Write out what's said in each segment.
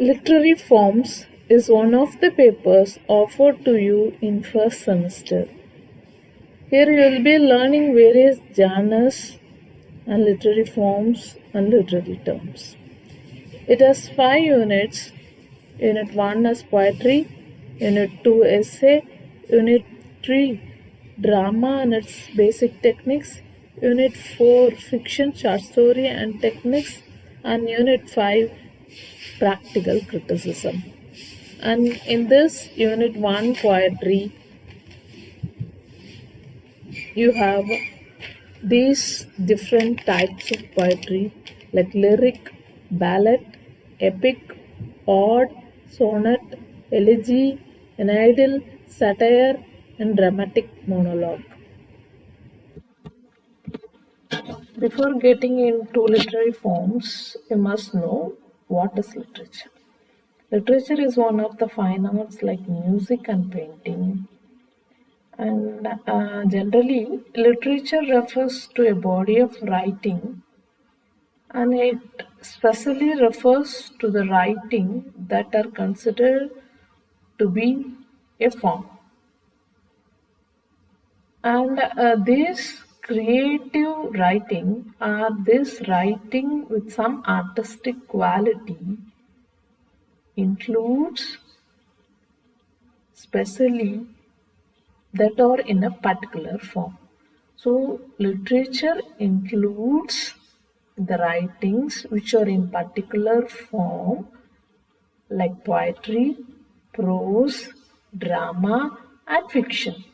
Literary forms is one of the papers offered to you in first semester. Here you will be learning various genres and literary forms and literary terms. It has 5 units. Unit 1 is poetry, Unit 2 essay, Unit 3 drama and its basic techniques, Unit 4 fiction, short story and techniques, and Unit 5 practical criticism. And in this Unit 1 poetry, you have these different types of poetry like lyric, ballad, epic, ode, sonnet, elegy, an idyll, satire, and dramatic monologue. Before getting into literary forms, you must know what is literature. Literature is one of the fine arts like music and painting. And generally, literature refers to a body of writing, and it specially refers to the writing that are considered to be a form. And this creative writing or this writing with some artistic quality includes specially that are in a particular form. So literature includes the writings which are in particular form like poetry, prose, drama and fiction.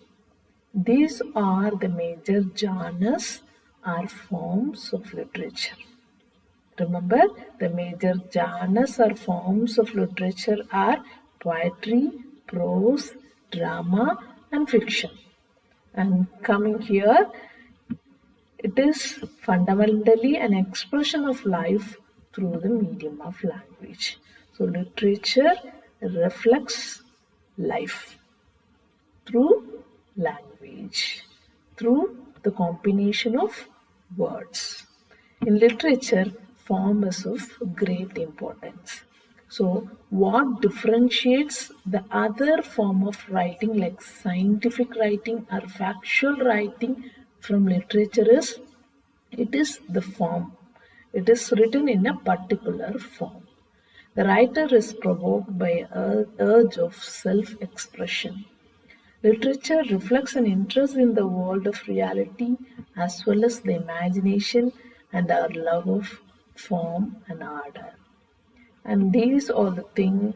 These are the major genres or forms of literature. Remember, the major genres or forms of literature are poetry, prose, drama and fiction. And coming here, it is fundamentally an expression of life through the medium of language. So literature reflects life through language, through the combination of words. In literature, form is of great importance. So, what differentiates the other form of writing, like scientific writing or factual writing, from literature is it is the form. It is written in a particular form. The writer is provoked by an urge of self expression. Literature reflects an interest in the world of reality as well as the imagination and our love of form and order. And these are the things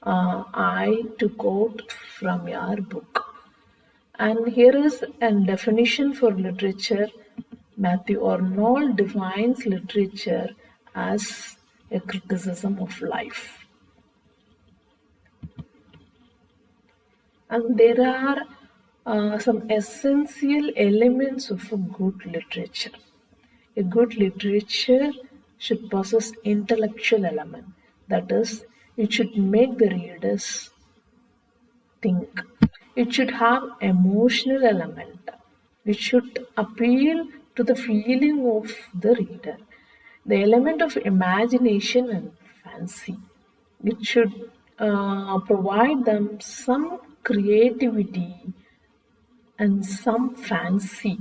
I took out from your book. And here is a definition for literature. Matthew Arnold defines literature as a criticism of life. And there are some essential elements of a good literature. A good literature should possess intellectual element. That is, it should make the readers think. It should have emotional element. It should appeal to the feeling of the reader. The element of imagination and fancy. It should provide them some creativity and some fancy.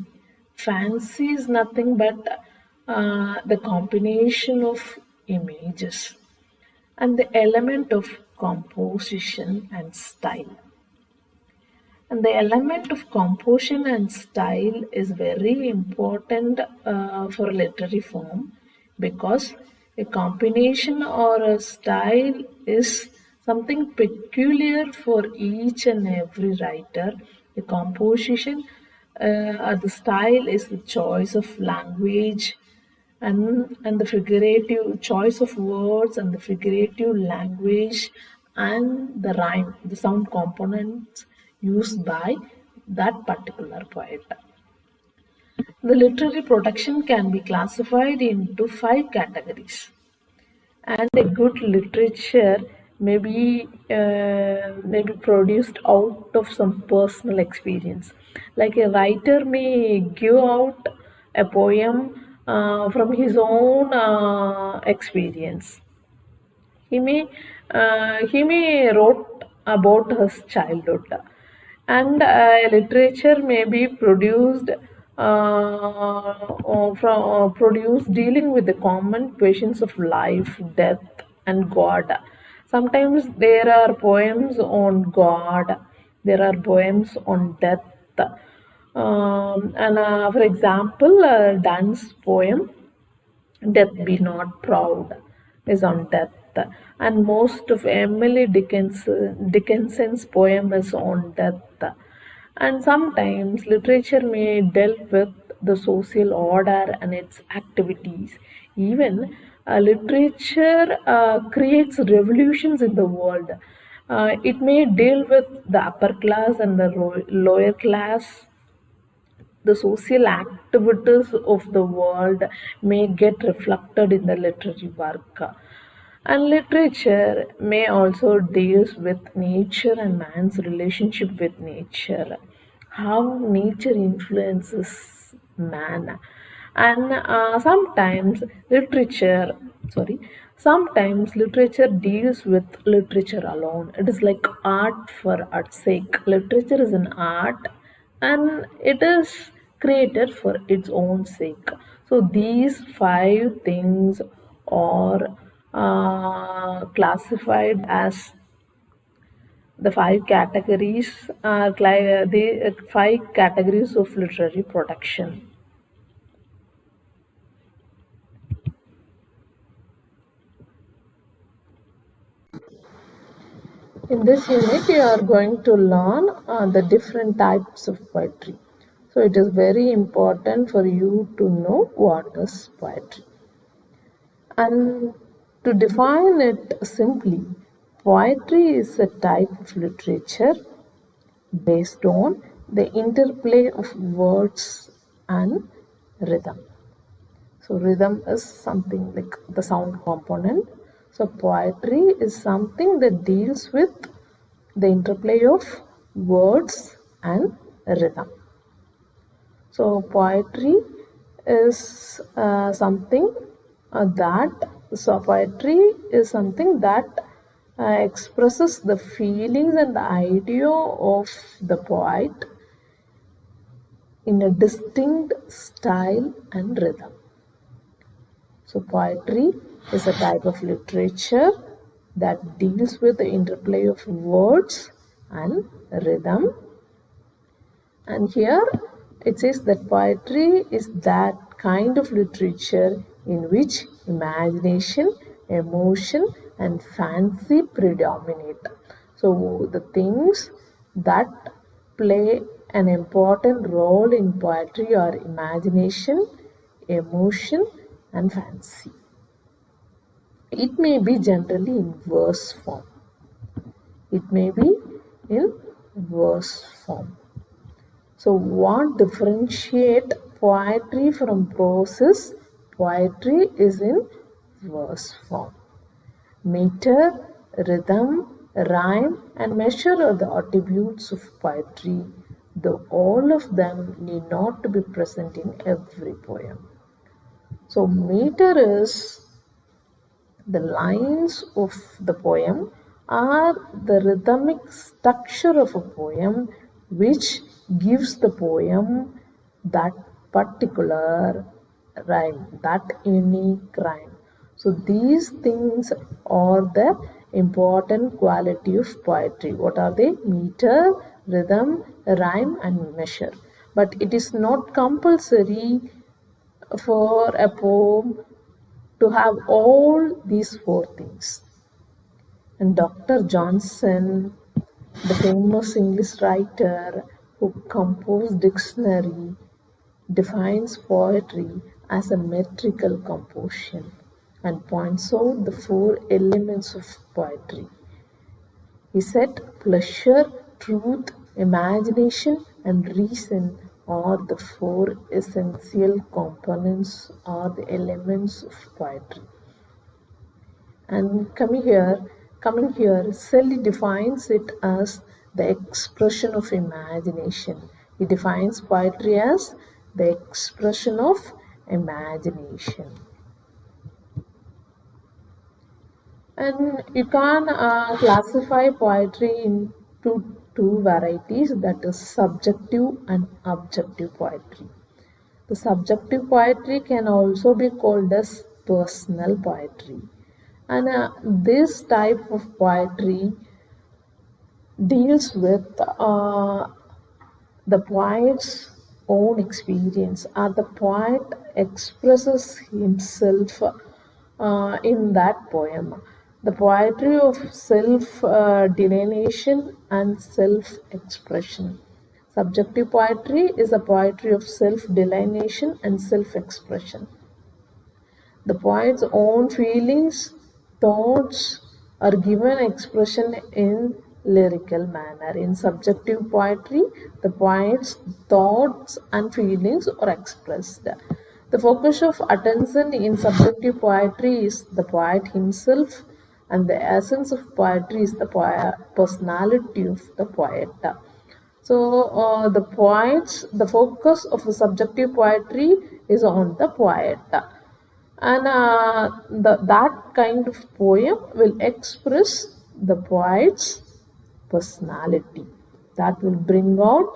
Fancy is nothing but the combination of images and the element of composition and style. And the element of composition and style is very important for literary form because a combination or a style is something peculiar for each and every writer. A composition or the style is the choice of language and the figurative choice of words and the figurative language and the rhyme, the sound components used by that particular poet. The literary production can be classified into 5 categories, and a good literature may be produced out of some personal experience. Like a writer may give out a poem from his own experience. He may wrote about his childhood, and literature may be produced produced dealing with the common questions of life, death, and God. Sometimes there are poems on God, there are poems on death. And for example, Donne's poem Death Be Not Proud is on death, and most of Dickinson's poem is on death. And sometimes literature may deal with the social order and its activities. Even literature creates revolutions in the world. It may deal with the upper class and the lower class. The social activities of the world may get reflected in the literary work. And literature may also deals with nature and man's relationship with nature, how nature influences man. And sorry, sometimes literature deals with literature alone. It is like art for art's sake. Literature is an art and it is created for its own sake. So these five things are classified as the five categories the five categories of literary production. In this unit, you are going to learn the different types of poetry. So it is very important for you to know what is poetry. And to define it simply, poetry is a type of literature based on the interplay of words and rhythm. So rhythm is something like the sound component. So poetry is something that deals with the interplay of words and rhythm. So poetry is something that poetry is something that expresses the feelings and the idea of the poet in a distinct style and rhythm. So poetry is a type of literature that deals with the interplay of words and rhythm. And here it says that poetry is that kind of literature in which imagination, emotion, and fancy predominate. So the things that play an important role in poetry are imagination, emotion, and fancy. It may be generally in verse form. It may be in verse form. So what differentiate poetry from prose is poetry is in verse form. Meter, rhythm, rhyme, and measure are the attributes of poetry, though all of them need not to be present in every poem. So meter is the lines of the poem are the rhythmic structure of a poem which gives the poem that particular rhyme, that unique rhyme. So these things are the important quality of poetry. What are they? Meter, rhythm, rhyme, and measure. But it is not compulsory for a poem to have all these four things. And Dr. Johnson, the famous English writer who composed dictionary, defines poetry as a metrical composition and points out the four elements of poetry. He said pleasure, truth, imagination, and reason are the four essential components or the elements of poetry. And coming here, Shelley defines it as the expression of imagination. He defines poetry as the expression of imagination. And you can classify poetry into two varieties, that is subjective and objective poetry. The subjective poetry can also be called as personal poetry. And this type of poetry deals with the poet's own experience, or the poet expresses himself in that poem. The poetry of self delineation and self expression. Subjective poetry is a poetry of self delineation and self expression. The poet's own feelings, thoughts are given expression in lyrical manner. In subjective poetry, the poet's thoughts and feelings are expressed. The focus of attention in subjective poetry is the poet himself, and the essence of poetry is the personality of the poet. So, the focus of the subjective poetry is on the poet, and that kind of poem will express the poet's personality, that will bring out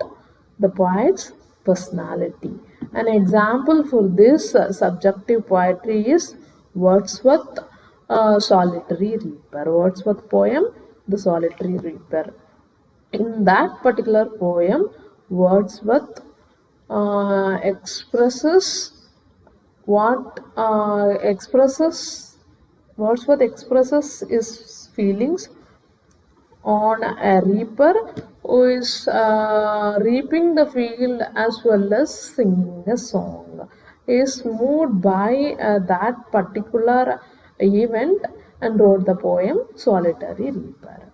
the poet's personality. An example for this subjective poetry is Wordsworth Solitary Reaper. Wordsworth poem, The Solitary Reaper. In that particular poem, Wordsworth expresses what expresses Wordsworth expresses his feelings on a reaper who is reaping the field as well as singing a song. He is moved by that particular event and wrote the poem Solitary Reaper.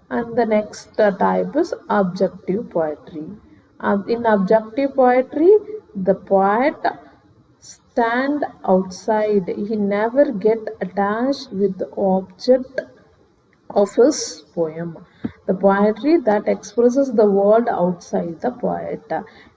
And the next type is objective poetry. In objective poetry, the poet stand outside. He never get attached with the object of his poem. The poetry that expresses the world outside the poet.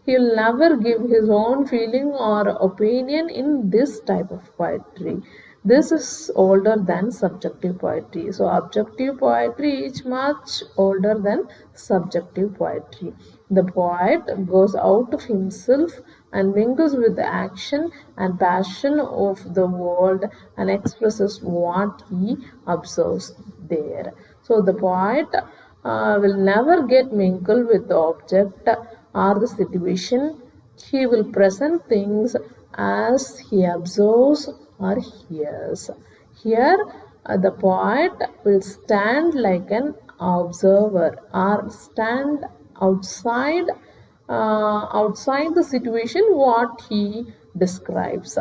He will never give his own feeling or opinion in this type of poetry. This is older than subjective poetry. So objective poetry is much older than subjective poetry. The poet goes out of himself and mingles with the action and passion of the world and expresses what he observes there. So the poet will never get mingled with the object or the situation. He will present things as he observes or hears. Here, the poet will stand like an observer or stand outside outside the situation what he describes.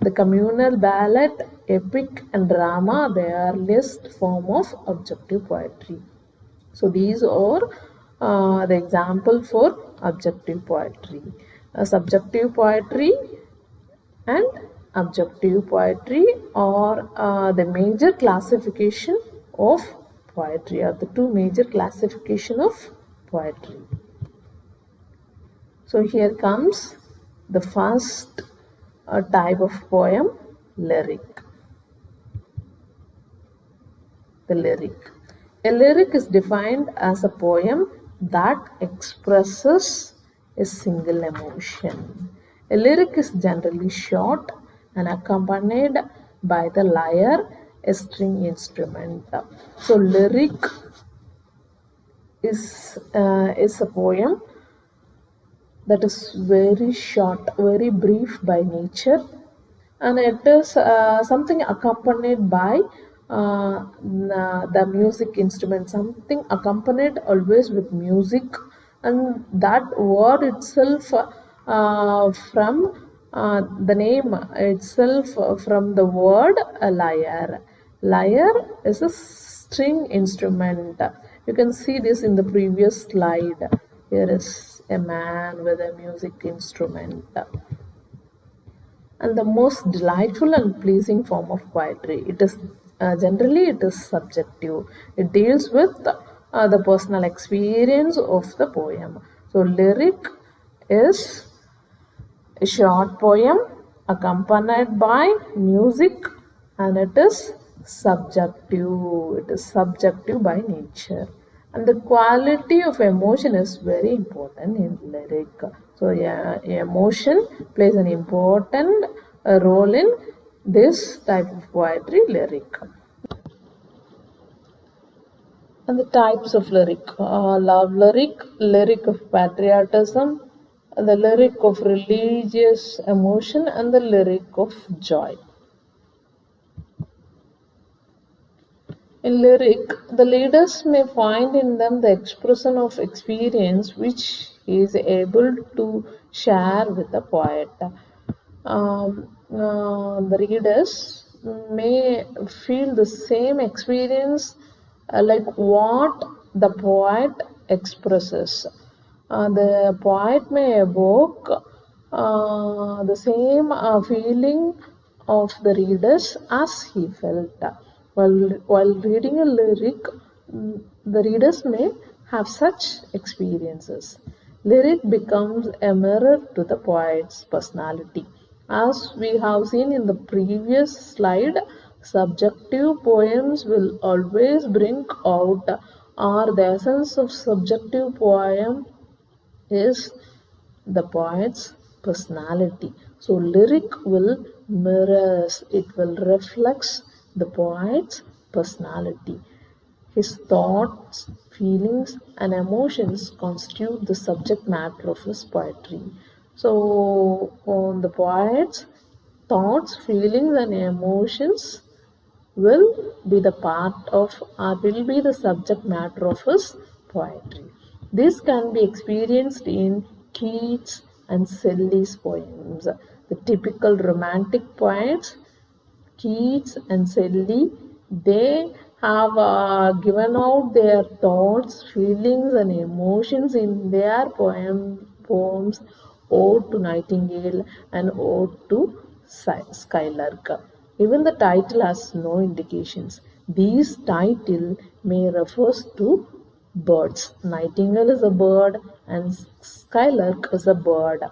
The communal ballad, epic, and drama, they are earliest form of objective poetry. So these are the example for objective poetry. Subjective poetry and objective poetry are the major classification of poetry, or the two major classification of poetry. So here comes the first type of poem, lyric. The lyric. A lyric is defined as a poem that expresses a single emotion. A lyric is generally short and accompanied by the lyre, a string instrument. So lyric is a poem that is very short, very brief by nature, and it is something accompanied by the music instrument, something accompanied always with music, and that word itself from the name itself from the word lyre. Lyre is a string instrument. You can see this in the previous slide. Here is a man with a music instrument. And the most delightful and pleasing form of poetry. It is generally it is subjective. It deals with the personal experience of the poem. So lyric is a short poem accompanied by music, and it is subjective. It is subjective by nature. And the quality of emotion is very important in lyric. So yeah, emotion plays an important role in this type of poetry, lyric. And the types of lyric: love lyric, lyric of patriotism, the lyric of religious emotion, and the lyric of joy. In lyric, the leaders may find in them the expression of experience which he is able to share with the poet. The readers may feel the same experience like what the poet expresses. The poet may evoke the same feeling of the readers as he felt. While reading a lyric, the readers may have such experiences. Lyric becomes a mirror to the poet's personality. As we have seen in the previous slide, subjective poems will always bring out, or the essence of subjective poem is the poet's personality. So lyric will mirrors, it will reflects the poet's personality. His thoughts, feelings, and emotions constitute the subject matter of his poetry. So, on the poet's thoughts, feelings, and emotions will be the part of, or will be the subject matter of his poetry. This can be experienced in Keats and Shelley's poems. The typical romantic poets, Keats and Shelley, they have given out their thoughts, feelings, and emotions in their poems Ode to Nightingale and Ode to Skylark. Even the title has no indications. These title may refers to birds. Nightingale is a bird and Skylark is a bird.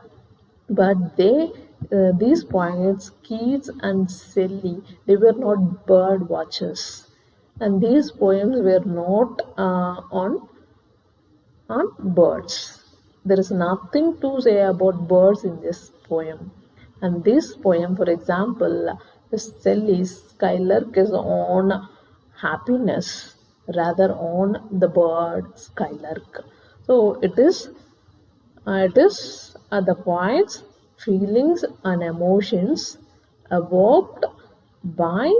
But these poets, Keats and Shelley, they were not bird watchers, and these poems were not on birds. There is nothing to say about birds in this poem. And this poem, for example, Shelley's Skylark is on happiness rather on the bird Skylark. So it is the poet's feelings and emotions evoked by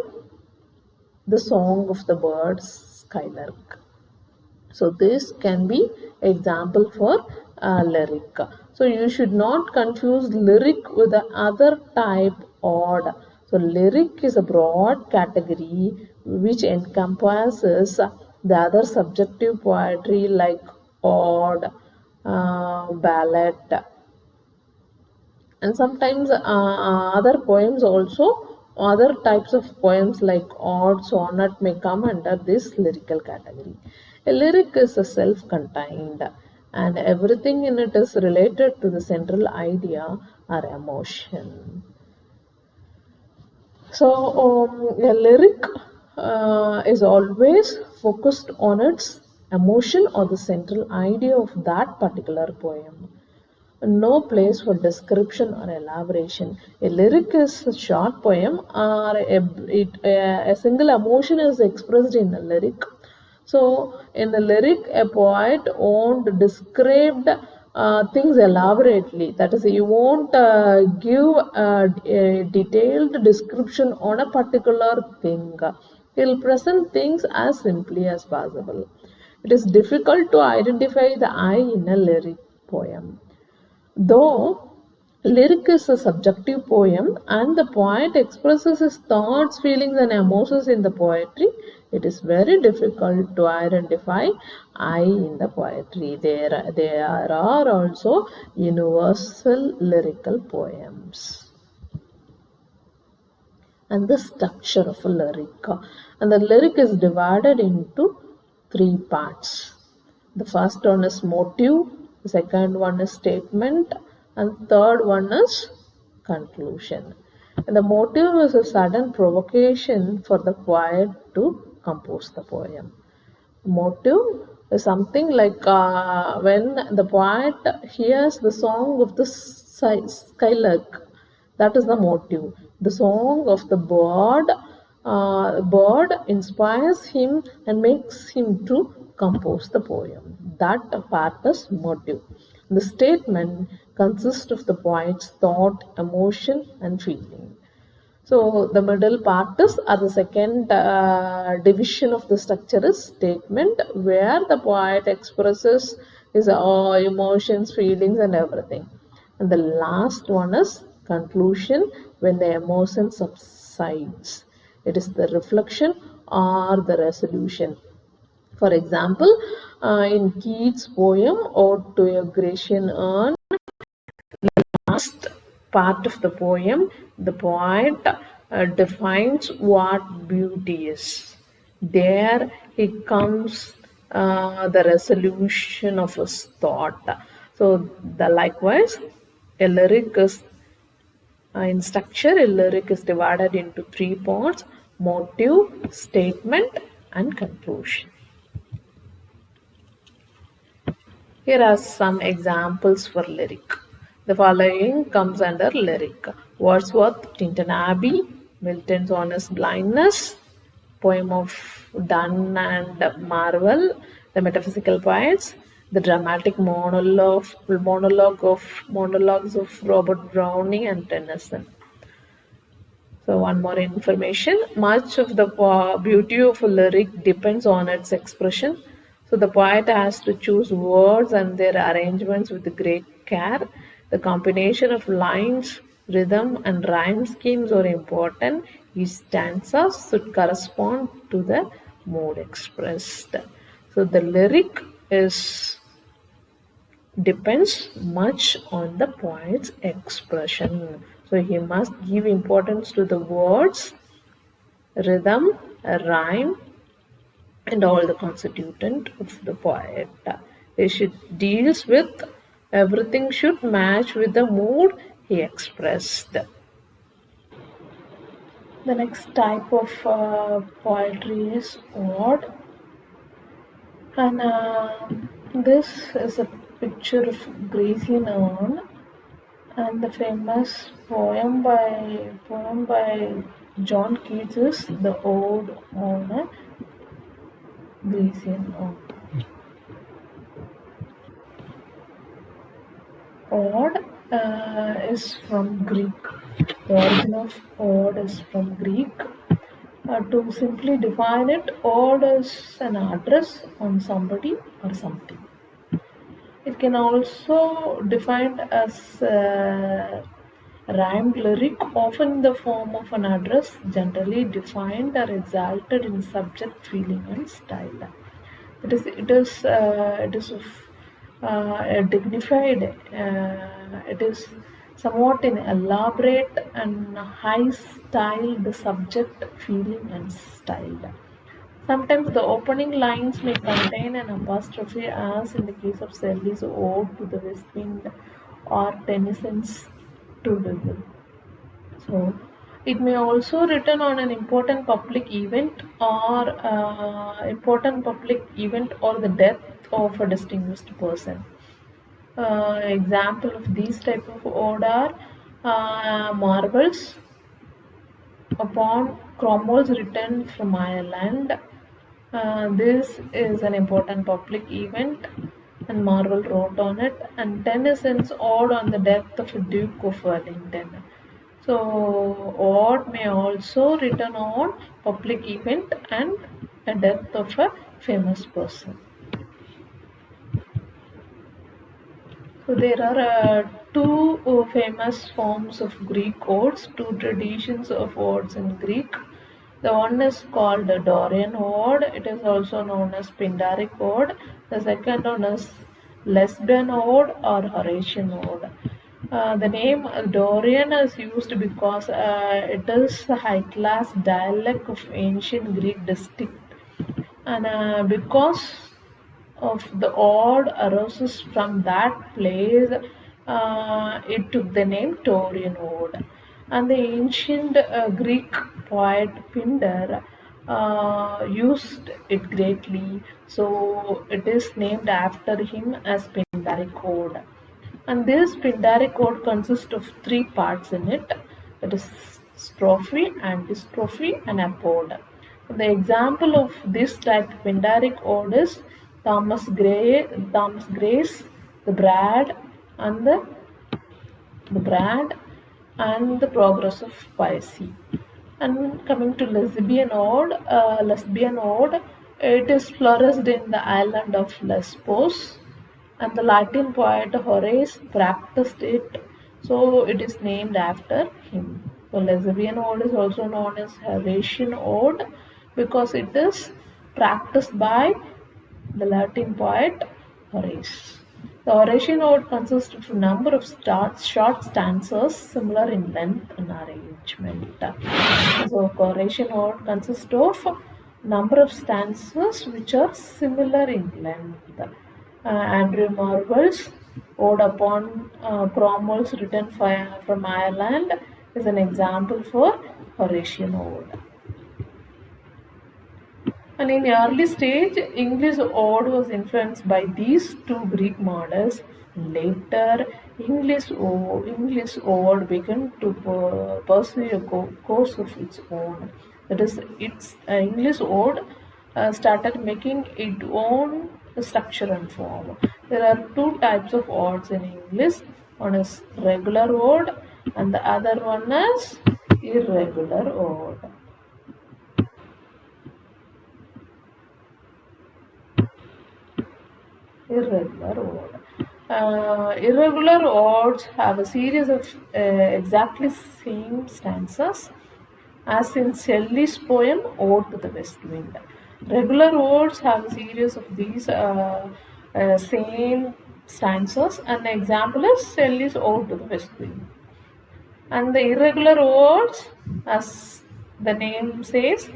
the song of the bird Skylark. So this can be example for lyric. So you should not confuse lyric with the other type ode. So lyric is a broad category which encompasses the other subjective poetry like ode, ballad, and sometimes other poems also, other types of poems like ode, sonnet may come under this lyrical category. A lyric is a self-contained and everything in it is related to the central idea or emotion. So a lyric is always focused on its emotion or the central idea of that particular poem. No place for description or elaboration. A lyric is a short poem or a single emotion is expressed in a lyric. So, in the lyric, a poet won't describe things elaborately. That is, he won't give a detailed description on a particular thing. He'll present things as simply as possible. It is difficult to identify the I in a lyric poem. Though lyric is a subjective poem and the poet expresses his thoughts, feelings, and emotions in the poetry, it is very difficult to identify I in the poetry. There are also universal lyrical poems. And the structure of a lyric. And the lyric is divided into three parts. The first one is motive, the second one is statement, and third one is conclusion. And the motive is a sudden provocation for the poet to compose the poem. Motive is something like when the poet hears the song of the skylark, that is the motive. The song of the bird inspires him and makes him to compose the poem. That part is motive. The statement consists of the poet's thought, emotion, and feeling. So the middle part is, or the second division of the structure is statement, where the poet expresses his emotions, feelings, and everything. And the last one is conclusion, when the emotion subsides. It is the reflection or the resolution. For example, in Keats' poem Ode to a Grecian Urn, last part of the poem, the poet defines what beauty is. There he comes the resolution of his thought. So the likewise, a lyric is in structure. A lyric is divided into three parts: motive, statement, and conclusion. Here are some examples for lyric. The following comes under lyric: Wordsworth, Tinton Abbey; Milton's Honest Blindness; poem of Donne and Marvell, The Metaphysical Poets; the dramatic monologues of Robert Browning and Tennyson. So one more information, much of the beauty of a lyric depends on its expression. So the poet has to choose words and their arrangements with great care. The combination of lines, rhythm, and rhyme schemes are important. Each stanza should correspond to the mood expressed. So the lyric is depends much on the poet's expression. So he must give importance to the words, rhythm, rhyme, and all the constituent of the poet. He should deals with everything should match with the mood he expressed. The next type of poetry is ode, and this is a picture of Grecian urn, and the famous poem by John Keats is the Ode on a Grecian urn. Ode is from Greek. The origin of ode is from Greek. To simply define it, ode is an address on somebody or something. It can also defined as rhymed lyric, often in the form of an address, generally defined or exalted in subject, feeling, and style. It is of dignified. It is somewhat in elaborate and high styled subject, feeling, and style. Sometimes the opening lines may contain an apostrophe, as in the case of Shelley's Ode to the West Wind or Tennyson's To Devil. So, it may also written on an important public event or the death of a distinguished person. Example of these type of ode are marvels upon Cromwell's return from Ireland. This is an important public event, and Marvel wrote on it. And Tennyson's ode on the death of Duke of Wellington. So, ode may also written on public event and a death of a famous person. So there are two famous forms of Greek odes, two traditions of odes in Greek. The one is called the Dorian ode. It is also known as Pindaric ode. The second one is Lesbian ode or Horatian ode. The name Dorian is used because it is a high-class dialect of ancient Greek district, and because of the ode arises from that place, it took the name Taurian ode. And the ancient Greek poet Pindar used it greatly, so it is named after him as Pindaric Ode. And this Pindaric Ode consists of three parts in it, that is strophe, antistrophe, and apode. The example of this type of Pindaric Ode is Thomas Gray's The Brad and the Brad and the Progress of Poesy. And coming to lesbian ode, it is flourished in the island of Lesbos, and the Latin poet Horace practiced it, so it is named after him. The lesbian ode is also known as Horatian ode because it is practiced by the Latin poet Horace. The Horatian ode consists of a number of short stanzas similar in length and arrangement. So, Horatian ode consists of a number of stanzas which are similar in length. Andrew Marvell's Ode upon Cromwell's written from Ireland is an example for Horatian ode. And in the early stage, English ode was influenced by these two Greek models. Later, English ode began to pursue a course of its own. That is, its English ode started making its own structure and form. There are two types of odes in English. One is regular ode, and the other one is irregular ode. Irregular ode. Irregular odes have a series of exactly same stanzas as in Shelley's poem Ode to the West Wind. Regular odes have a series of these same stanzas, and an example is Shelley's Ode to the West Wind. And the irregular odes, as the name says,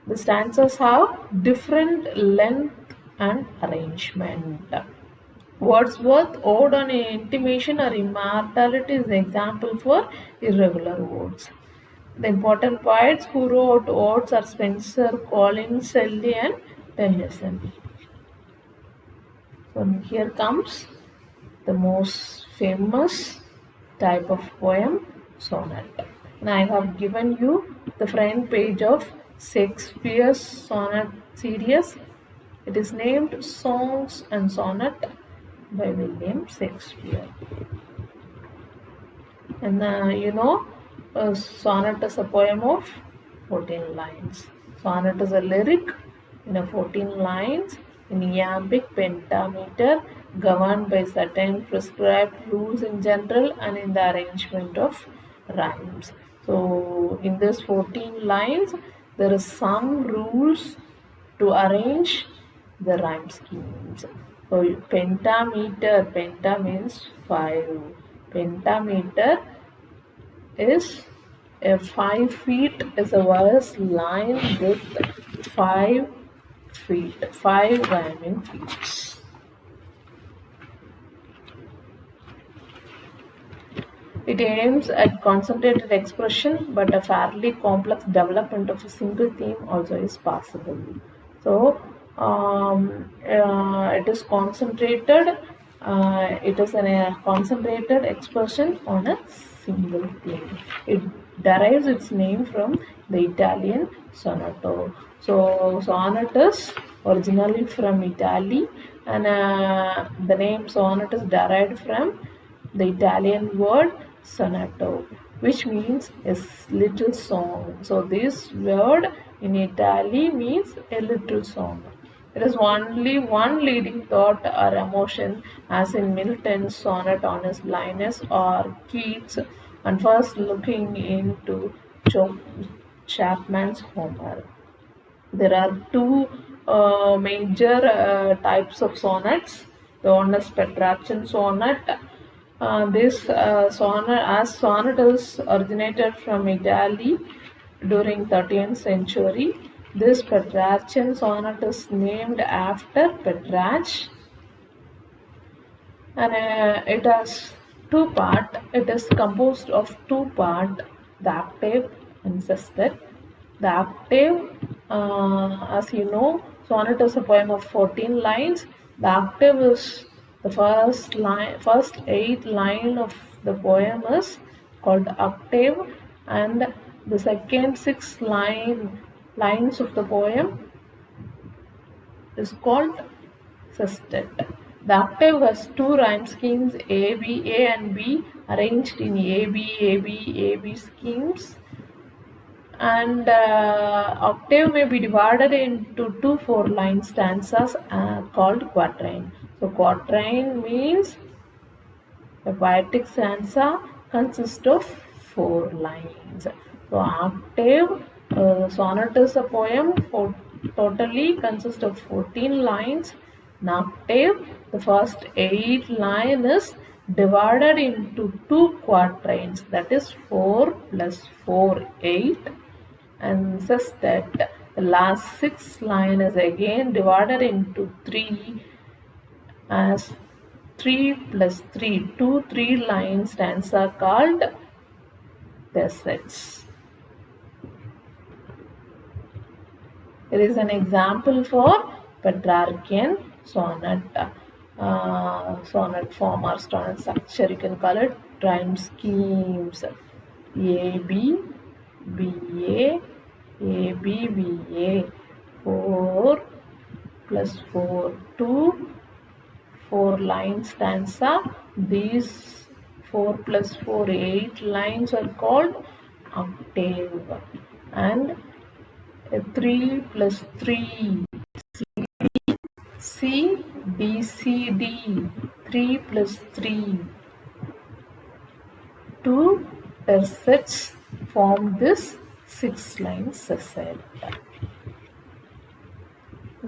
the stanzas have different length and arrangement. Wordsworth's Ode on Intimation or Immortality is an example for irregular odes. The important poets who wrote odes are Spenser, Collins, Shelley, and Tennyson. So here comes the most famous type of poem, sonnet. And I have given you the front page of Shakespeare's sonnet series. It is named Songs and Sonnet by William Shakespeare. And a sonnet is a poem of 14 lines. Sonnet is a lyric in a 14 lines in iambic pentameter governed by certain prescribed rules in general and in the arrangement of rhymes. So in this 14 lines there is some rules to arrange the rhyme schemes. So pentameter, penta means 5. Pentameter is a 5 feet is a verse line with 5 feet, 5 rhyming feet. It aims at concentrated expression, but a fairly complex development of a single theme also is possible. So it is concentrated. It is a concentrated expression on a single theme. It derives its name from the Italian sonetto. So sonnet is originally from Italy, and the name sonnet is derived from the Italian word sonetto, which means a little song. So this word in Italy means a little song. There is only one leading thought or emotion, as in Milton's sonnet on his blindness or Keats, and first looking into Chapman's Homer. There are two major types of sonnets. The one is Petrarchan sonnet. This sonnet is originated from Italy during 13th century. This Petrarchan sonnet is named after Petrarch, and it has two-part. It is composed of two-part, the octave and sestet. The octave, as you know, sonnet is a poem of 14 lines. The octave is the first line, first 8 line of the poem is called octave, and the second 6 lines of the poem is called sestet. The octave has two rhyme schemes A, B, A and B arranged in A, B, A, B, A, B schemes, and octave may be divided into two 4-line stanzas called quatrain. So quatrain means a poetic stanza consists of 4 lines. So octave sonnet is a poem totally consists of 14 lines. An octave, the first 8 line is divided into two quatrains, that is 4 plus 4, 8, and sestet, the last 6 line is again divided into 3 as 3 plus 3, 2 3-line stanza called tessets. Here is an example for Petrarchian sonnet, sonnet form or sonnet structure. You can call it rhyme schemes. A B B A A B B A 4 plus 4 2 4-line stanza. These 4 plus 4 8 lines are called octave, and 3 plus 3 C B C D 3 plus 3 2 tersets form this 6-line sestet.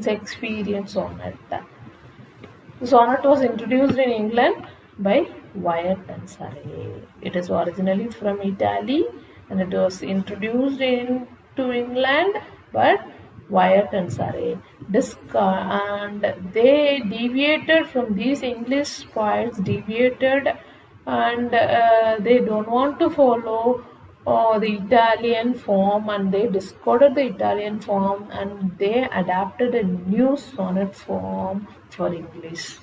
Shakespearean sonnet. The sonnet was introduced in England by Wyatt and Surrey. It is originally from Italy and it was introduced into England by Wyatt and Surrey. And they deviated from these English poets, and they don't want to follow the Italian form, and they discarded the Italian form and they adapted a new sonnet form for English,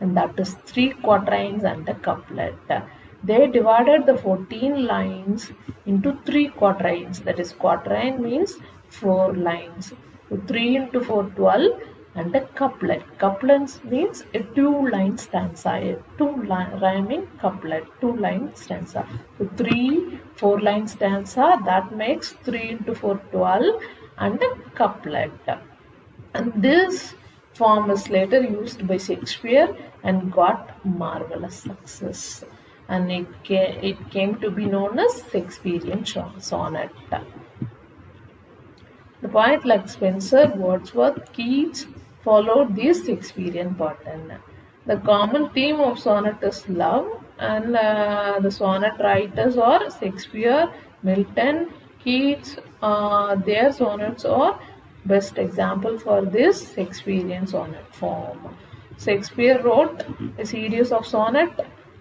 and that is 3 quatrains and a couplet. They divided the 14 lines into 3 quatrains, that is, quatrain means 4 lines. So 3 into 4, 12, and a couplet. Couplets means a 2-line stanza, a 2-line rhyming couplet, 2-line stanza. So 3 4-line stanza, that makes 3 into 4, 12, and a couplet. And this form is later used by Shakespeare and got marvelous success. And it came to be known as Shakespearean sonnet. The poet like Spenser, Wordsworth, Keats followed this Shakespearean pattern. The common theme of sonnet is love, and the sonnet writers are Shakespeare, Milton, Keats. Their sonnets are best example for this Shakespearean sonnet form. Shakespeare wrote a series of sonnet,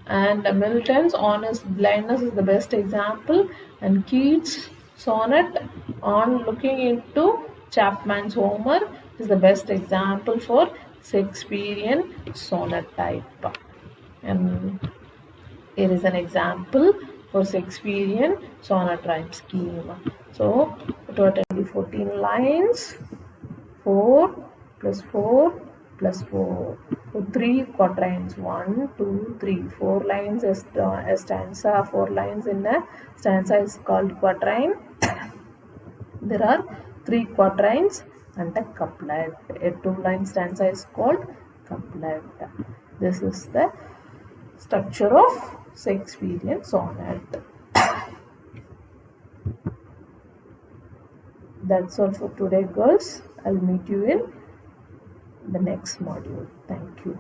and Milton's Honest Blindness is the best example, and Keats' sonnet on looking into Chapman's Homer is the best example for Shakespearean sonnet type. And here is an example for Shakespearean sonnet rhyme scheme. So totally 14 lines, 4 plus 4 plus 4. So 3 quatrains, 1, 2, 3, 4 lines is a stanza, 4 lines in a stanza is called quatrain. There are 3 quatrains and a couplet. A 2-line stanza is called couplet. This is the structure of Shakespearean sonnet. That's all for today, girls. I'll meet you in the next module. Thank you.